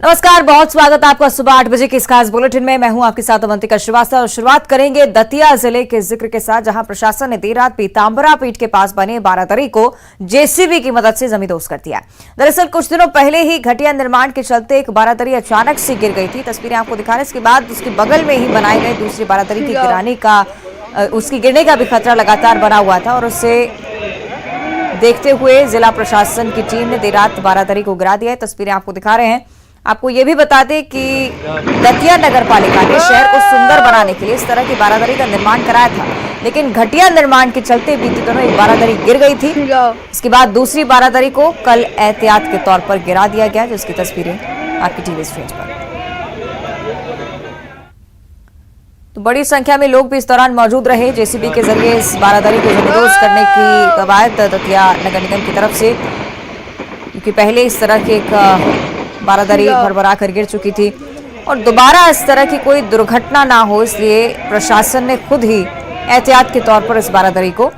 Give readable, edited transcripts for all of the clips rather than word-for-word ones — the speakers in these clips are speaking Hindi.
नमस्कार, बहुत स्वागत है आपका सुबह 8 बजे के इस खास बुलेटिन में। मैं हूं आपके साथ अवंतिका श्रीवास्तव और शुरुआत करेंगे दतिया जिले के जिक्र के साथ, जहां प्रशासन ने देर रात पीतांबरा पीठ के पास बने बारादरी को जेसीबी की मदद से जमींदोज कर दिया। दरअसल कुछ दिनों पहले ही घटिया निर्माण के चलते एक बारादरी अचानक से गिर गई थी। तस्वीरें आपको दिखा रहे हैं। इसके बाद उसके बगल में ही बनाए गए दूसरी बारादरी की उसकी गिरने का भी खतरा लगातार बना हुआ था और उससे देखते हुए जिला प्रशासन की टीम ने देर रात बारादरी को गिरा दिया है। तस्वीरें आपको दिखा रहे हैं। आपको ये भी बता दें कि दतिया नगर पालिका ने शहर को सुंदर बनाने के लिए इस तरह की बारादरी का निर्माण कराया था, लेकिन घटिया निर्माण के चलते बीते दिनों एक बारादरी गिर गई थी। इसके बाद दूसरी बारादरी को कल एहतियात के तौर पर गिरा दिया गया, जिसकी तस्वीरें आपकी टीवी स्क्रीन पर। तो बड़ी संख्या में लोग भी इस दौरान मौजूद रहे। जेसीबी के जरिए इस बारादरी को जमींदोज करने की कवायद दतिया नगर निगम की तरफ से, क्योंकि पहले इस तरह की एक बारादरी भरभरा कर गिर चुकी थी और दोबारा इस तरह की कोई दुर्घटना ना हो, इसलिए प्रशासन ने खुद ही एहतियात के तौर पर इस बारादरी को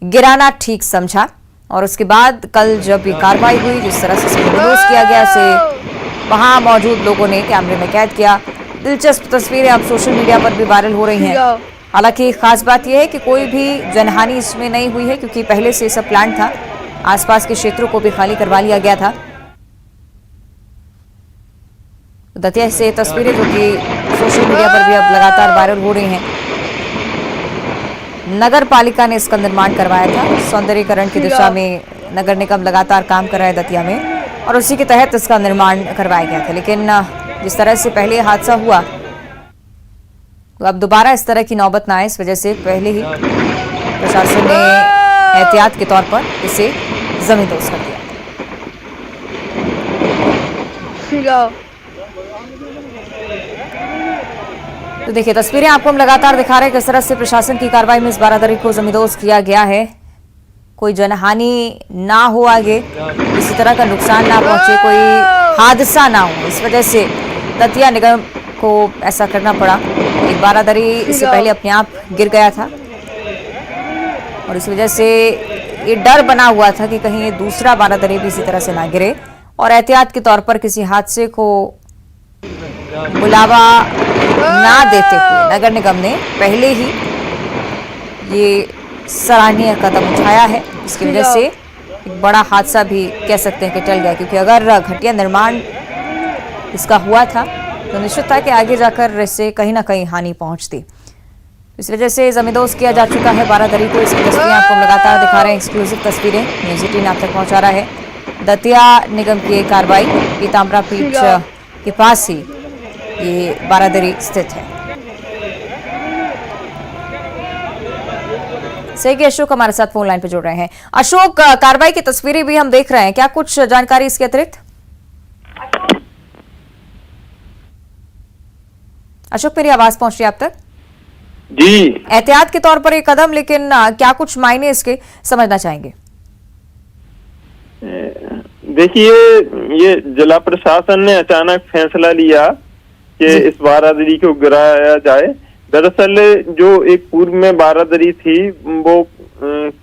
गिराना ठीक समझा। और उसके बाद कल जब ये कार्रवाई हुई, जिस तरह से जमींदोज किया गया, इसे वहां मौजूद लोगों ने कैमरे में कैद किया। दिलचस्प तस्वीरें अब सोशल मीडिया पर भी वायरल हो रही हैं। हालांकि खास बात यह है कि कोई भी जनहानि इसमें नहीं हुई है, क्योंकि पहले से सब प्लान था। आसपास के क्षेत्रों को भी खाली करवा लिया गया था। दतिया से तस्वीरें जो कि सोशल मीडिया पर भी अब लगातार वायरल हो रही हैं। नगर पालिका ने इसका निर्माण करवाया था। सौंदर्यीकरण की दिशा में नगर निगम लगातार काम कर रहा है दतिया में, और उसी के तहत इसका निर्माण करवाया गया था। लेकिन जिस तरह से पहले हादसा हुआ, तो अब दोबारा इस तरह की नौबत ना आए, इस वजह से पहले ही प्रशासन ने एहतियात के तौर पर इसे जमींदोज कर दिया। तो देखिए, तस्वीरें आपको हम लगातार दिखा रहे हैं किस तरह से प्रशासन की कार्रवाई में इस बारादरी को जमींदोज किया गया है। कोई जनहानि ना हो, आगे किसी तरह का नुकसान ना पहुंचे, कोई हादसा ना हो, इस वजह से दतिया निगम को ऐसा करना पड़ा। एक बारादरी इससे पहले अपने आप गिर गया था और इस वजह से ये डर बना हुआ था कि कहीं ये दूसरा बारादरी भी इसी तरह से ना गिरे, और एहतियात के तौर पर किसी हादसे को बुलावा ना देते हुए नगर निगम ने पहले ही ये सराहनीय कदम उठाया है। इसकी वजह से एक बड़ा हादसा भी कह सकते हैं कि टल गया, क्योंकि अगर घटिया निर्माण इसका हुआ था तो निश्चित था कि आगे जाकर इससे कहीं ना कहीं हानि पहुंचती। इस वजह से जमींदोज किया जा चुका है बारादरी को। इसकी तस्वीरें आपको लगातार दिखा रहे हैं, एक्सक्लूसिव तस्वीरें न्यूज़ 18 आप तक पहुंचा रहा है। दतिया निगम की कार्रवाई, पीतांबरा पीठ के पास ही ये बारादरी स्थित है। सही कि अशोक हमारे साथ फोन लाइन पे जुड़ रहे हैं। अशोक, कार्रवाई की तस्वीरें भी हम देख रहे हैं, क्या कुछ जानकारी इसके अतिरिक्त? अशोक, मेरी आवाज पहुंच रही है आप तक? जी, एहतियात के तौर पर एक कदम, लेकिन क्या कुछ मायने इसके समझना चाहेंगे? देखिए, ये जिला प्रशासन ने अचानक फैसला लिया कि इस बारादरी को गिराया जाए। दरअसल जो एक पूर्व में बारादरी थी, वो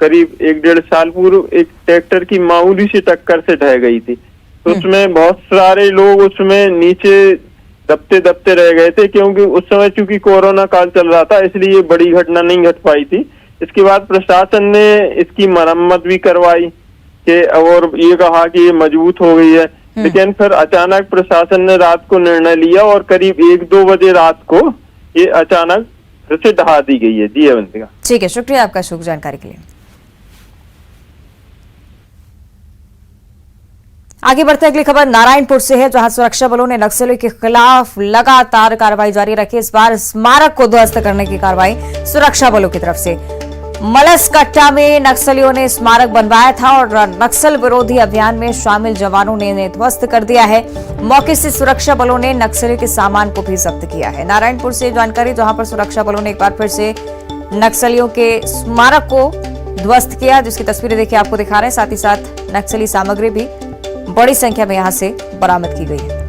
करीब 1-1.5 साल पूर्व एक ट्रैक्टर की मामूली सी टक्कर से ढह गई थी। तो उसमें बहुत सारे लोग उसमें नीचे दबते दबते रह गए थे, क्योंकि उस समय चूंकि कोरोना काल चल रहा था, इसलिए बड़ी घटना नहीं घट पाई थी। इसके बाद प्रशासन ने इसकी मरम्मत भी करवाई कि और ये कहा कि ये मजबूत हो गई है। लेकिन फिर अचानक प्रशासन ने रात को निर्णय लिया और करीब 1-2 बजे रात को ये अचानक फिर से ढहा दी गई है। जी अवंतिका। ठीक है, शुक्रिया आपका शुभ जानकारी के लिए। आगे बढ़ते अगली खबर नारायणपुर से है, जहां सुरक्षा बलों ने नक्सलियों के खिलाफ लगातार कार्रवाई जारी रखी। इस बार स्मारक को ध्वस्त करने की कार्रवाई सुरक्षा बलों की तरफ से। मलसकट्टा में नक्सलियों ने स्मारक बनवाया था और नक्सल विरोधी अभियान में शामिल जवानों ने इन्हें ध्वस्त कर दिया है। मौके से सुरक्षा बलों ने नक्सलियों के सामान को भी जब्त किया है। नारायणपुर से जानकारी, जहां पर सुरक्षा बलों ने एक बार फिर से नक्सलियों के स्मारक को ध्वस्त किया, जिसकी तस्वीरें देखिए आपको दिखा रहे हैं। साथ ही साथ नक्सली सामग्री भी बड़ी संख्या में यहां से बरामद की गई है।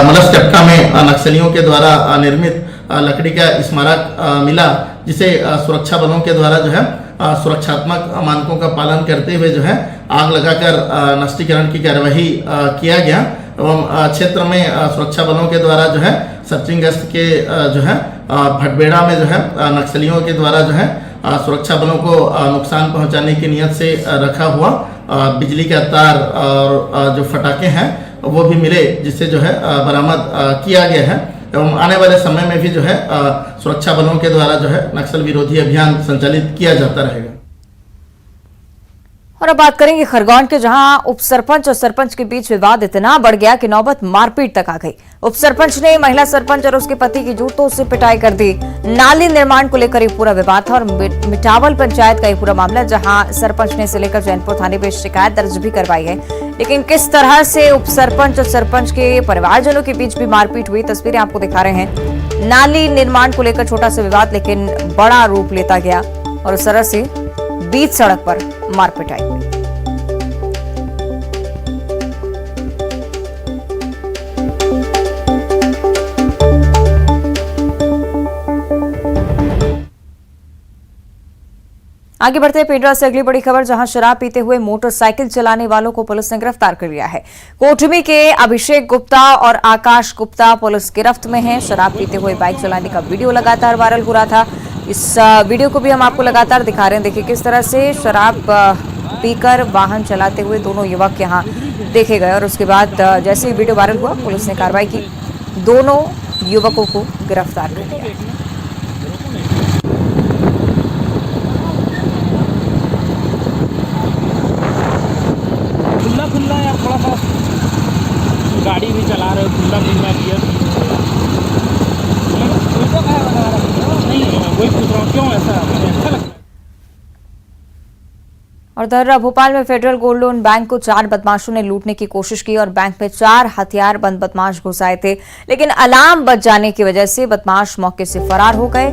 मलसकट्टा में नक्सलियों के द्वारा निर्मित लकड़ी का स्मारक मिला, जिसे सुरक्षा बलों के द्वारा जो है सुरक्षात्मक मानकों का पालन करते हुए जो है आग लगाकर नष्टीकरण की कार्यवाही किया गया एवं क्षेत्र में सुरक्षा बलों के द्वारा जो है सर्चिंग गश्त के जो है भटबेड़ा में जो है नक्सलियों के द्वारा जो है सुरक्षा बलों को नुकसान पहुंचाने की नियत से रखा हुआ बिजली का तार और जो फटाके हैं वो भी मिले, जिससे जो है बरामद किया गया है एवं आने वाले समय में भी जो है सुरक्षा बलों के द्वारा जो है नक्सल विरोधी अभियान संचालित किया जाता रहेगा। और अब बात करेंगे खरगोन के, जहां उप सरपंच और सरपंच के बीच विवाद इतना बढ़ गया कि नौबत मारपीट तक आ गई। उप सरपंच ने महिला सरपंच और उसके पति की जूतों से पिटाई कर दी। नाली निर्माण को लेकर ये पूरा विवाद था और मिटावल पंचायत का ये पूरा मामला, जहां सरपंच ने इसे लेकर जैनपुर थाने में शिकायत दर्ज भी करवाई है। लेकिन किस तरह से उप सरपंच और सरपंच के परिवारजनों के बीच भी मारपीट हुई, तस्वीरें आपको दिखा रहे हैं। नाली निर्माण को लेकर छोटा सा विवाद लेकिन बड़ा रूप लेता गया और उस तरह से बीच सड़क पर मारपीट आई। आगे बढ़ते हैं पेंड्रा से अगली बड़ी खबर, जहां शराब पीते हुए मोटरसाइकिल चलाने वालों को पुलिस ने गिरफ्तार कर लिया है। कोठमी के अभिषेक गुप्ता और आकाश गुप्ता पुलिस गिरफ्त में हैं। शराब पीते हुए बाइक चलाने का वीडियो लगातार वायरल हो रहा था। इस वीडियो को भी हम आपको लगातार दिखा रहे हैं। देखिए किस तरह से शराब पीकर वाहन चलाते हुए दोनों युवक यहां देखे गए और उसके बाद जैसे ही वीडियो वायरल हुआ पुलिस ने कार्रवाई की, दोनों युवकों को गिरफ्तार कर लिया। खुला या थोड़ा सा गाड़ी भी चला रहे हो, खुला गियर नहीं, वही पूछ रहा हूँ क्यों ऐसा अच्छा लगता है। और दर्रा भोपाल में फेडरल गोल्ड लोन बैंक को 4 बदमाशों ने लूटने की कोशिश की और बैंक में 4 हथियार बंद बदमाश घुस आए थे, लेकिन अलार्म बज जाने की वजह से बदमाश मौके से फरार हो गए।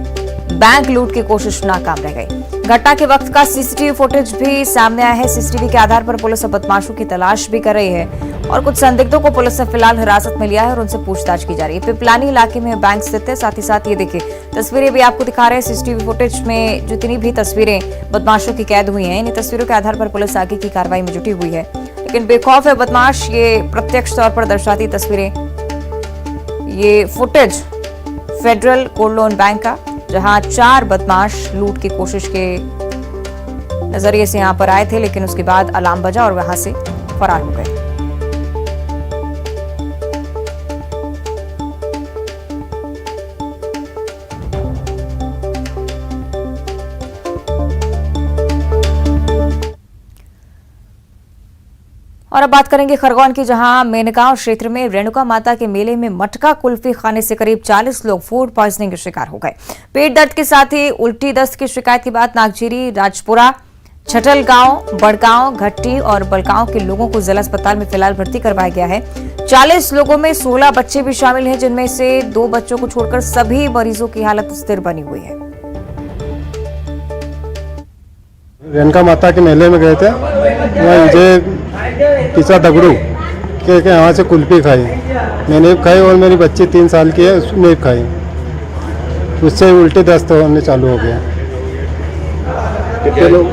बैंक लूट की कोशिश नाकाम रह गई। घटना के वक्त का सीसीटीवी फुटेज भी सामने आया है। सीसीटीवी के आधार पर पुलिस अब बदमाशों की तलाश भी कर रही है और कुछ संदिग्धों को पुलिस ने फिलहाल हिरासत में लिया है और उनसे पूछताछ की जा रही है। पिपलानी इलाके में बैंक स्थित है। साथ ही साथ ये देखिए तस्वीरें भी आपको दिखा रहे हैं। सीसीटीवी फुटेज में जितनी भी तस्वीरें बदमाशों की कैद हुई हैं, इन तस्वीरों के आधार पर पुलिस आगे की कार्रवाई में जुटी हुई है। लेकिन बेखौफ है बदमाश, ये प्रत्यक्ष तौर पर दर्शाती तस्वीरें। ये footage federal gold loan bank का, जहां 4 बदमाश लूट की कोशिश के नजरिए से यहां पर आए थे, लेकिन उसके बाद अलार्म बजा और वहां से फरार हो गए। और अब बात करेंगे खरगोन की, जहां मेनगांव क्षेत्र में रेणुका माता के मेले में मटका कुल्फी खाने से करीब 40 लोग फूड पॉइजनिंग के शिकार हो गए। पेट दर्द के साथ ही उल्टी दस्त की शिकायत के बाद नागजीरी, राजपुरा, छटलगांव, बड़गांव, घट्टी और बलगांव के लोगों को जिला अस्पताल में फिलहाल भर्ती करवाया गया है। 40 लोगों में 16 बच्चे भी शामिल हैं, जिनमें से 2 बच्चों को छोड़कर सभी मरीजों की हालत स्थिर बनी हुई है। रेणुका माता के मेले में गए थे, वहाँ मुझे किसा दगड़ू के यहाँ से कुल्फी खाई, मैंने भी खाई और मेरी बच्ची 3 साल की है, उसने भी खाई, उससे उल्टे दस्त होने चालू हो गया। कितने लोग?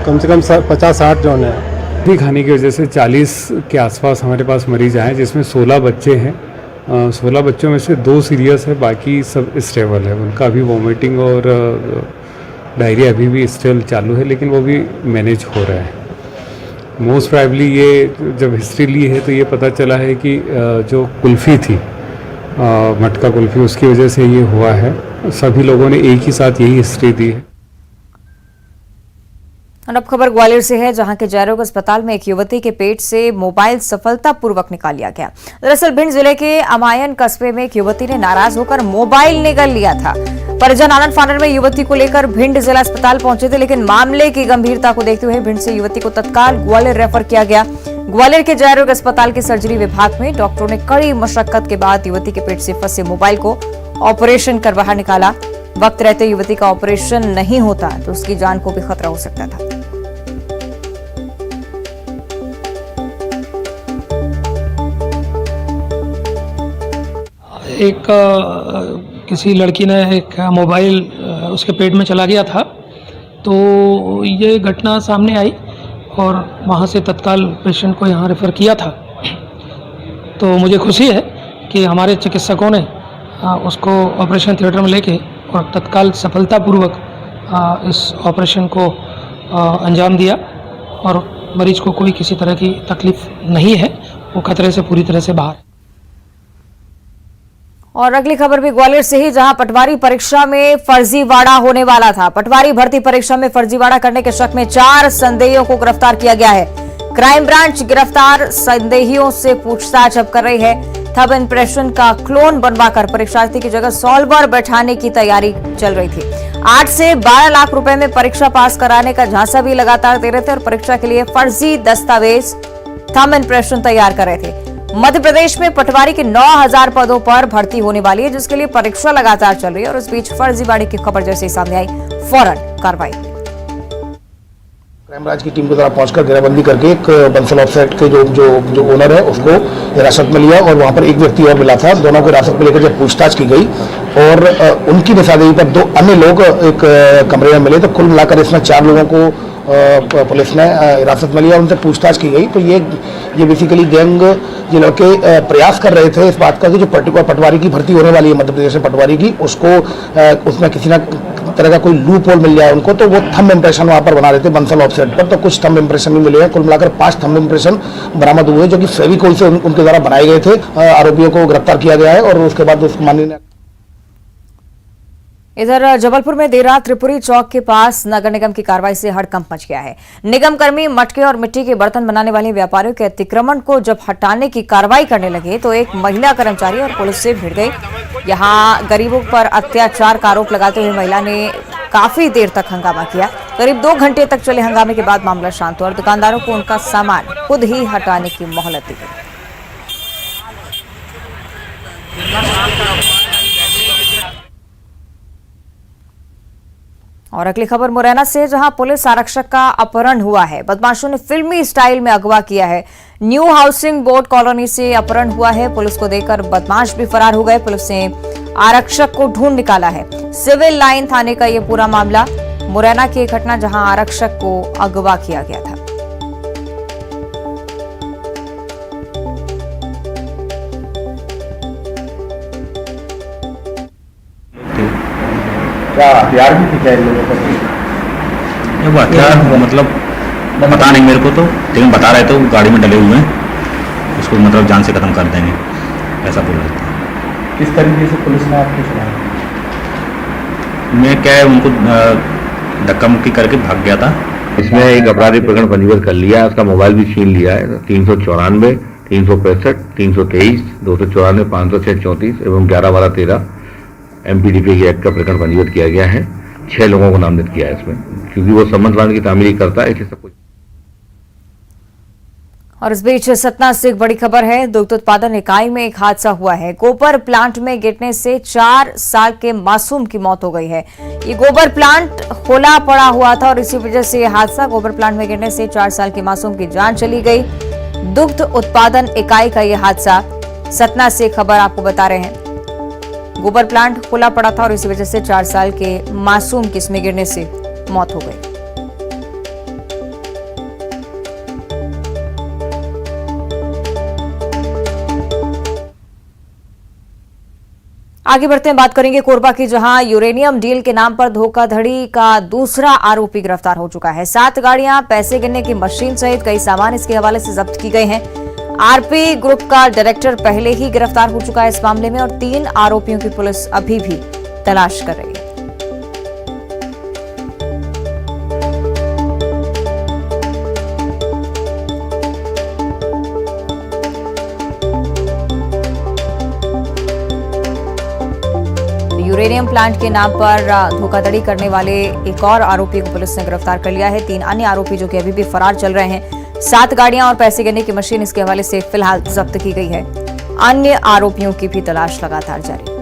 कम से कम 50-60 जन है। कुल्फी खाने की वजह से 40 के आसपास हमारे पास मरीज आए, जिसमें 16 बच्चे हैं। 16 बच्चों में से 2 सीरियस है, बाकी सब स्टेबल है। उनका अभी वॉमिटिंग और डायरिया अभी भी स्टिल चालू है, लेकिन वो भी मैनेज हो रहा है। मोस्ट प्राइबली ये जब हिस्ट्री ली है तो ये पता चला है कि जो कुल्फ़ी थी, मटका कुल्फ़ी, उसकी वजह से ये हुआ है। सभी लोगों ने एक ही साथ यही हिस्ट्री दी है। और अब खबर ग्वालियर से है, जहां के जयरोग अस्पताल में एक युवती के पेट से मोबाइल सफलतापूर्वक निकाल लिया गया। दरअसल भिंड जिले के अमायन कस्बे में एक युवती ने नाराज होकर मोबाइल निकाल लिया था। परिजन आनंद फानन में युवती को लेकर भिंड जिला अस्पताल पहुंचे थे, लेकिन मामले की गंभीरता को देखते हुए भिंड से युवती को तत्काल ग्वालियर रेफर किया गया। ग्वालियर के जयरोग अस्पताल के सर्जरी विभाग में डॉक्टरों ने कड़ी मशक्कत के बाद युवती के पेट से फंसे मोबाइल को ऑपरेशन कर बाहर निकाला। वक्त रहते युवती का ऑपरेशन नहीं होता तो उसकी जान को भी खतरा हो सकता था। किसी लड़की ने एक मोबाइल उसके पेट में चला गया था, तो ये घटना सामने आई और वहाँ से तत्काल पेशेंट को यहाँ रेफ़र किया था। तो मुझे खुशी है कि हमारे चिकित्सकों ने उसको ऑपरेशन थिएटर में लेके और तत्काल सफलतापूर्वक इस ऑपरेशन को अंजाम दिया और मरीज को कोई किसी तरह की तकलीफ नहीं है, वो खतरे से पूरी तरह से बाहर है। और अगली खबर भी ग्वालियर से ही, जहां पटवारी परीक्षा में फर्जीवाड़ा होने वाला था। पटवारी भर्ती परीक्षा में फर्जीवाड़ा करने के शक में 4 संदेहियों को गिरफ्तार किया गया है। क्राइम ब्रांच गिरफ्तार संदेहियों से पूछताछ अब कर रही है। थंब इंप्रेशन का क्लोन बनवाकर परीक्षार्थी की जगह सॉल्वर बैठाने की तैयारी चल रही थी। 8 से 12 लाख रुपए में परीक्षा पास कराने का झांसा भी लगातार दे रहे थे और परीक्षा के लिए फर्जी दस्तावेज थंब इंप्रेशन तैयार कर रहे थे। मध्य प्रदेश में पटवारी के 9000 पदों पर भर्ती होने वाली है, जिसके लिए परीक्षा लगातार चल रही है। और इस बीच फर्जीवाड़े की खबर जैसे सामने आई, फौरन कार्रवाई। क्राइम ब्रांच की टीम के द्वारा पहुंचकर घेराबंदी करके एक बंसल ऑफसेट के जो ओनर है उसको हिरासत में लिया और वहां पर एक व्यक्ति और मिला था। दोनों को हिरासत में लेकर जब पूछताछ की गई और उनकी निशानदेही पर 2 अन्य लोग एक कमरे में मिले, तो कुल मिलाकर इसमें 4 लोगों को पुलिस ने हिरासत में लिया, उनसे पूछताछ की गई। तो ये बेसिकली गैंग ये लड़के प्रयास कर रहे थे इस बात का कि जो पर्टिकुलर पटवारी की भर्ती होने वाली है मध्य प्रदेश में पटवारी की, उसको उसमें किसी ना तरह का कोई लूप होल मिल जाए उनको, तो वो थंब इंप्रेशन वहाँ पर बना रहे थे बंसल ऑफसेट पर। तो कुछ थंब इंप्रेशन भी मिले हैं, कुल मिलाकर 5 थंब इंप्रेशन बरामद हुए जो कि फेविकोल से उनके द्वारा बनाए गए थे। आरोपियों को गिरफ्तार किया गया है और उसके बाद उस माननीय इधर जबलपुर में देर रात त्रिपुरी चौक के पास नगर निगम की कार्रवाई से हड़कंप मच गया है। निगम कर्मी मटके और मिट्टी के बर्तन बनाने वाले व्यापारियों के अतिक्रमण को जब हटाने की कार्रवाई करने लगे तो एक महिला कर्मचारी और पुलिस से भिड़ गई। यहां गरीबों पर अत्याचार का आरोप लगाते हुए महिला ने काफी देर तक हंगामा किया। करीब 2 घंटे तक चले हंगामे के बाद मामला शांत हुआ और दुकानदारों को उनका सामान खुद ही हटाने की मोहलत दी गई। और अगली खबर मुरैना से, जहां पुलिस आरक्षक का अपहरण हुआ है। बदमाशों ने फिल्मी स्टाइल में अगवा किया है। न्यू हाउसिंग बोर्ड कॉलोनी से अपहरण हुआ है। पुलिस को देखकर बदमाश भी फरार हो गए। पुलिस ने आरक्षक को ढूंढ निकाला है। सिविल लाइन थाने का यह पूरा मामला, मुरैना की एक घटना जहां आरक्षक को अगवा किया गया था। हथियार भी थे इन लोगों पर? वो हथियार मतलब पता नहीं मेरे को, तो लेकिन बता रहे थे वो गाड़ी में डले हुए हैं, उसको मतलब जान से खत्म कर देंगे, ऐसा बोल रहे थे। किस तरीके से पुलिस ने आपको सुनाया? मैं क्या है उनको धक्का मुक्की करके भाग गया था। इसमें एक अपराधी प्रकरण पंजीबद्ध कर लिया है, उसका मोबाइल भी छीन लिया है। 394, 365, 323, 294, 506, 34 एवं 11/12/13 MPDP एक्ट का प्रकरण पंजीबद्ध किया गया है। 6 लोगों को नामजद किया है इसमें, क्योंकि वो संबंध की तामीरी करता है, इसलिए सब कुछ। और इस बीच सतना से एक बड़ी खबर है। दुग्ध उत्पादन इकाई में एक हादसा हुआ है। गोबर प्लांट में गिरने से 4 साल के मासूम की मौत हो गई है। ये गोबर प्लांट खुला पड़ा हुआ था और इसी वजह से यह हादसा, गोबर प्लांट में गिरने से 4 साल के मासूम की जान चली गई। दुग्ध उत्पादन इकाई का यह हादसा, सतना से खबर आपको बता रहे हैं। गोबर प्लांट खुला पड़ा था और इसी वजह से 4 साल के मासूम की इसमें गिरने से मौत हो गई। आगे बढ़ते हैं, बात करेंगे कोरबा की, जहां यूरेनियम डील के नाम पर धोखाधड़ी का दूसरा आरोपी गिरफ्तार हो चुका है। 7 गाड़ियां, पैसे गिनने की मशीन सहित कई सामान इसके हवाले से जब्त की गए हैं। आरपी ग्रुप का डायरेक्टर पहले ही गिरफ्तार हो चुका है इस मामले में और 3 आरोपियों की पुलिस अभी भी तलाश कर रही है। यूरेनियम प्लांट के नाम पर धोखाधड़ी करने वाले एक और आरोपी को पुलिस ने गिरफ्तार कर लिया है। 3 अन्य आरोपी जो कि अभी भी फरार चल रहे हैं। 7 गाड़ियां और पैसे गिनने की मशीन इसके हवाले से फिलहाल जब्त की गई है। अन्य आरोपियों की भी तलाश लगातार जारी है।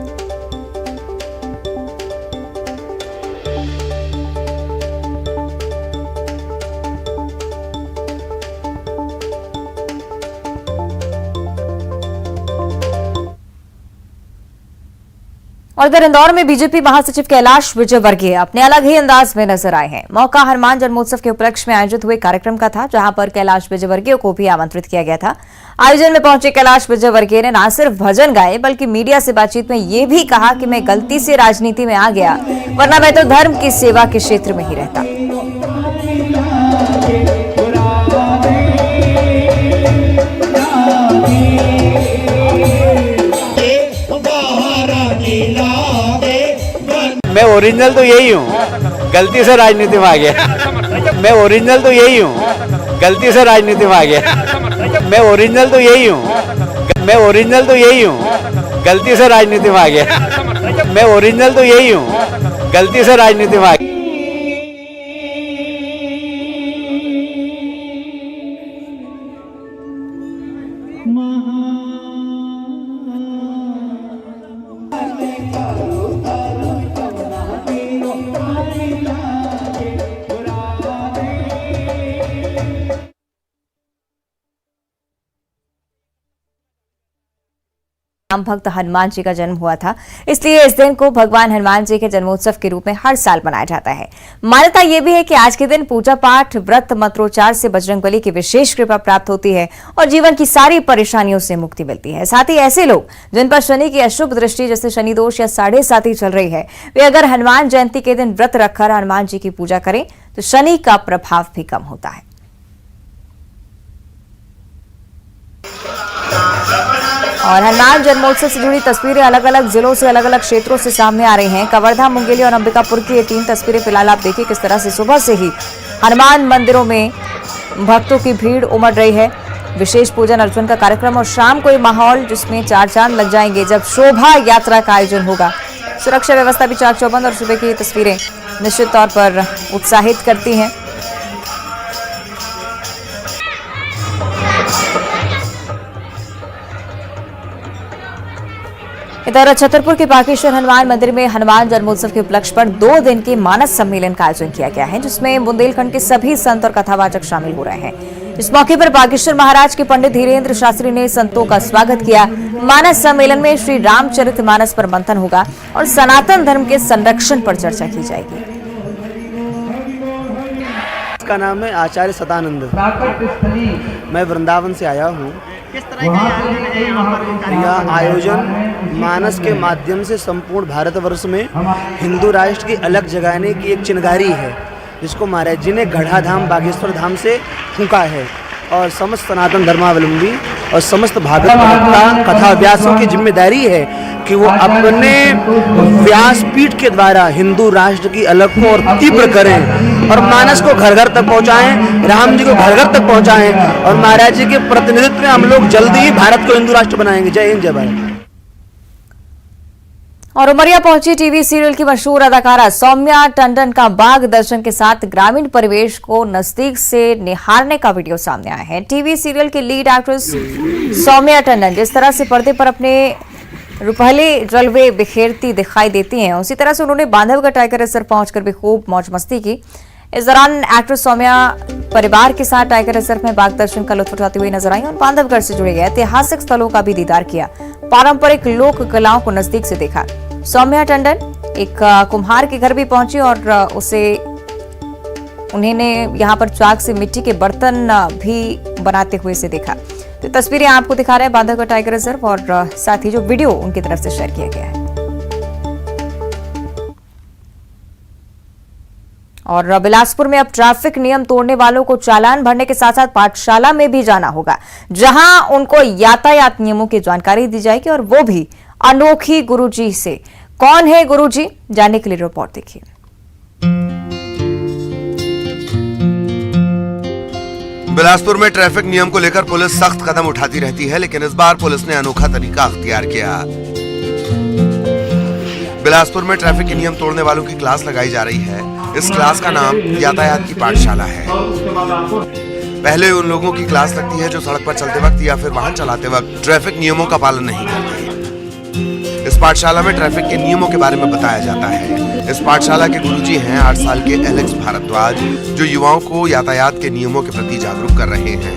और इधर इंदौर में बीजेपी महासचिव कैलाश विजयवर्गीय अपने अलग ही अंदाज में नजर आए हैं। मौका हनुमान जन्मोत्सव के उपलक्ष्य में आयोजित हुए कार्यक्रम का था, जहां पर कैलाश विजयवर्गीय को भी आमंत्रित किया गया था। आयोजन में पहुंचे कैलाश विजयवर्गीय ने न सिर्फ भजन गाए, बल्कि मीडिया से बातचीत में ये भी कहा कि मैं गलती से राजनीति में आ गया, वरना मैं तो धर्म की सेवा के क्षेत्र में ही रहता। मैं ओरिजिनल तो यही हूँ, गलती से राजनीति में आ गया। मैं ओरिजिनल तो यही हूँ, गलती से राजनीति में आ गया। मैं ओरिजिनल तो यही हूँ, मैं ओरिजिनल तो यही हूँ, गलती से राजनीति में आ गया। मैं ओरिजिनल तो यही हूँ, गलती से राजनीति में आ गया। राम भक्त हनुमान जी का जन्म हुआ था, इसलिए इस दिन को भगवान हनुमान जी के जन्मोत्सव के रूप में हर साल मनाया जाता है। मान्यता यह भी है कि आज के दिन पूजा पाठ, व्रत, मंत्रोच्चार से बजरंगबली की विशेष कृपा प्राप्त होती है और जीवन की सारी परेशानियों से मुक्ति मिलती है। साथ ही ऐसे लोग जिन पर शनि की अशुभ दृष्टि जैसे शनि दोष या 7.5 चल रही है, वे अगर हनुमान जयंती के दिन व्रत रखकर हनुमान जी की पूजा करें तो शनि का प्रभाव भी कम होता है। और हनुमान जन्मोत्सव से जुड़ी तस्वीरें अलग अलग जिलों से, अलग अलग क्षेत्रों से सामने आ रही हैं। कवर्धा, मुंगेली और अंबिकापुर की ये 3 तस्वीरें फिलहाल आप देखिए किस तरह से सुबह से ही हनुमान मंदिरों में भक्तों की भीड़ उमड़ रही है। विशेष पूजन अर्चन का कार्यक्रम और शाम को ये माहौल जिसमें 4 चांद लग जाएंगे जब शोभा यात्रा का आयोजन होगा। सुरक्षा व्यवस्था भी चाक चौबंद और सुबह की तस्वीरें निश्चित तौर पर उत्साहित करती हैं। इधर छतरपुर के बागेश्वर हनुमान मंदिर में हनुमान जन्मोत्सव के उपलक्ष्य पर 2 दिन के मानस सम्मेलन का आयोजन किया गया है, जिसमें बुंदेलखंड के सभी संत और कथावाचक शामिल हो रहे हैं। इस मौके पर बागेश्वर महाराज के पंडित धीरेन्द्र शास्त्री ने संतों का स्वागत किया। मानस सम्मेलन में श्री रामचरितमानस पर मंथन होगा और सनातन धर्म के संरक्षण पर चर्चा की जाएगी। इसका नाम है आचार्य सदानंद। मैं वृंदावन से आया हूँ। किस तरह का यह आयोजन मानस के माध्यम से संपूर्ण भारतवर्ष में हिंदू राष्ट्र की अलग जगाने की एक चिंगारी है, जिसको महाराज जी ने गढ़ा धाम बागेश्वर धाम से फूंका है। और समस्त सनातन धर्मावलंबी और समस्त भागवत भक्ता कथा व्यासों की जिम्मेदारी है कि वो अपने व्यासपीठ के द्वारा हिंदू राष्ट्र की अलग को और तीव्र करें और मानस को घर घर तक पहुंचाएं, राम जी को घर घर तक पहुंचाएं और महाराज जी के प्रतिनिधित्व में हम लोग जल्दी ही भारत को हिंदू राष्ट्र बनाएंगे। जय हिंद, जय भारत। और उमरिया पहुंची टीवी सीरियल की मशहूर अदाकारा सौम्या टंडन का बाघ दर्शन के साथ ग्रामीण परिवेश को नजदीक से निहारने का वीडियो सामने आया है। टीवी सीरियल की लीड एक्ट्रेस सौम्या टंडन जिस तरह से पर्दे पर अपने रुपहले जलवे बिखेरती दिखाई देती हैं, उसी तरह से उन्होंने बांधवगढ़ टाइगर रिजर्व पहुंचकर भी खूब मौज मस्ती की। इस दौरान एक्ट्रेस सौम्या परिवार के साथ टाइगर रिजर्व में बाघ दर्शन का लुत्फ उठाती हुई नजर आई और बांधवगढ़ से जुड़े ऐतिहासिक स्थलों का भी दीदार किया। पारंपरिक लोक कलाओं को नजदीक से देखा। सौम्या टंडन एक कुम्हार के घर भी पहुंची और उन्होंने यहां पर चाक से मिट्टी के बर्तन भी बनाते हुए से देखा। तो तस्वीरें आपको दिखा रहे हैं बांधवगढ़ टाइगर रिजर्व और साथ ही जो वीडियो उनकी तरफ से शेयर किया गया है। और बिलासपुर में अब ट्रैफिक नियम तोड़ने वालों को चालान भरने के साथ साथ पाठशाला में भी जाना होगा, जहां उनको यातायात नियमों की जानकारी दी जाएगी और वो भी अनोखी गुरुजी से। कौन है गुरुजी, जानने के लिए रिपोर्ट देखिए। बिलासपुर में ट्रैफिक नियम को लेकर पुलिस सख्त कदम उठाती रहती है, लेकिन इस बार पुलिस ने अनोखा तरीका अख्तियार किया। बिलासपुर में ट्रैफिक के नियम तोड़ने वालों की क्लास लगाई जा रही है। इस क्लास का नाम यातायात की पाठशाला है। पहले उन लोगों की क्लास लगती है जो सड़क पर चलते वक्त या फिर वाहन चलाते वक्त ट्रैफिक नियमों का पालन नहीं करते। इस पाठशाला में ट्रैफिक के नियमों के बारे में बताया जाता है। इस पाठशाला के गुरुजी हैं 8 साल के एलेक्स भारद्वाज, जो युवाओं को यातायात के नियमों के प्रति जागरूक कर रहे हैं।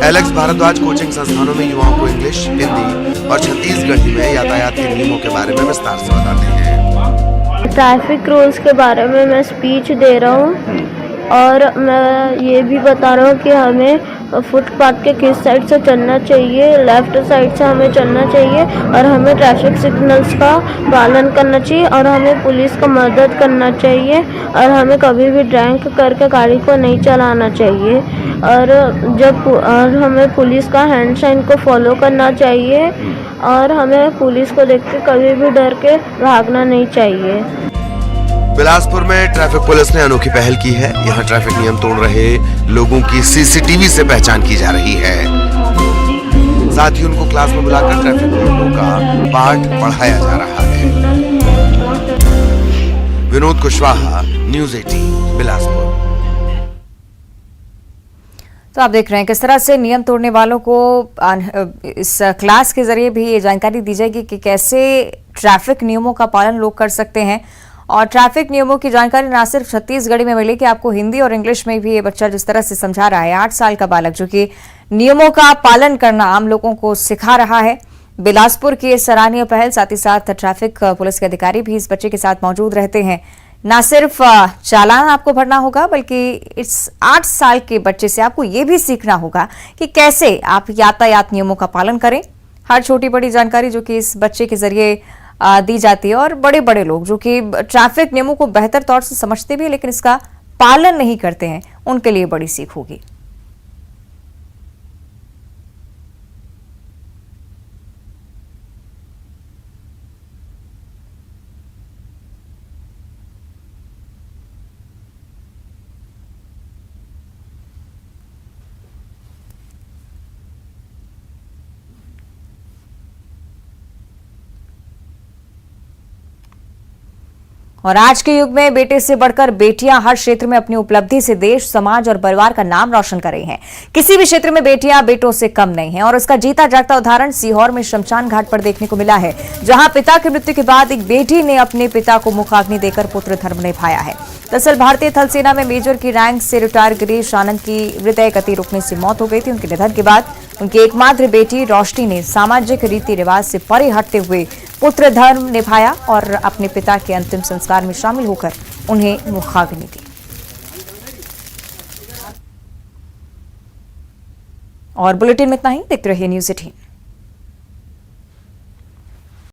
एलेक्स भारद्वाज कोचिंग संस्थानों में युवाओं को इंग्लिश, हिंदी और छत्तीसगढ़ी में यातायात के नियमों के बारे में विस्तार से बताते हैं। ट्रैफिक रूल्स के बारे में मैं स्पीच दे रहा हूँ और मैं ये भी बता रहा हूँ कि हमें फुटपाथ के किस साइड से चलना चाहिए, लेफ्ट साइड से हमें चलना चाहिए और हमें ट्रैफिक सिग्नल्स का पालन करना चाहिए और हमें पुलिस को मदद करना चाहिए और हमें कभी भी ड्रिंक करके गाड़ी को नहीं चलाना चाहिए और हमें पुलिस का हैंड साइन को फॉलो करना चाहिए और हमें पुलिस को देख के कभी भी डर के भागना नहीं चाहिए। बिलासपुर में ट्रैफिक पुलिस ने अनोखी पहल की है। यहाँ ट्रैफिक नियम तोड़ रहे लोगों की सीसीटीवी से पहचान की जा रही है। साथ ही उनको क्लास में बुलाकर ट्रैफिक नियमों का पाठ पढ़ाया जा रहा है। विनोद कुशवाहा, न्यूज़ 18 बिलासपुर। तो आप देख रहे हैं किस तरह से नियम तोड़ने वालों को इस क्लास के जरिए भी ये जानकारी दी जाएगी कि कैसे ट्रैफिक नियमों का पालन लोग कर सकते हैं। और ट्रैफिक नियमों की जानकारी ना सिर्फ छत्तीसगढ़ी में मिली कि आपको हिंदी और इंग्लिश में भी ये बच्चा जिस तरह से समझा रहा है, 8 साल का बालक जो कि नियमों का पालन करना आम लोगों को सिखा रहा है। बिलासपुर की सराहनीय पहल, साथ ही साथ ट्रैफिक पुलिस के अधिकारी भी इस बच्चे के साथ मौजूद रहते हैं। ना सिर्फ चालान आपको भरना होगा बल्कि इस 8 साल के बच्चे से आपको ये भी सीखना होगा कि कैसे आप यातायात नियमों का पालन करें। हर छोटी बड़ी जानकारी जो कि इस बच्चे के जरिए दी जाती है और बड़े बड़े लोग जो कि ट्रैफिक नियमों को बेहतर तौर से समझते भी हैं लेकिन इसका पालन नहीं करते हैं, उनके लिए बड़ी सीख होगी। और आज के युग में बेटे से बढ़कर बेटियां हर क्षेत्र में अपनी उपलब्धि से देश, समाज और परिवार का नाम रोशन कर रही हैं। किसी भी क्षेत्र में बेटियां बेटों से कम नहीं हैं और इसका जीता जागता उदाहरण सीहोर में शमशान घाट पर देखने को मिला है, जहां पिता की मृत्यु के बाद एक बेटी ने अपने पिता को मुखाग्नि देकर पुत्र धर्म निभाया है। दरअसल भारतीय थल सेना में मेजर की रैंक से रिटायर गिरीश आनंद की हृदय गति रुकने से मौत हो गई थी। उनके निधन के बाद उनकी एकमात्र बेटी रोशनी ने सामाजिक रीति रिवाज से परे हटते हुए पुत्र धर्म निभाया और अपने पिता के अंतिम संस्कार में शामिल होकर उन्हें मुखाग्नि दी। और बुलेटिन में इतना ही। देखते रहिए न्यूज़ 18।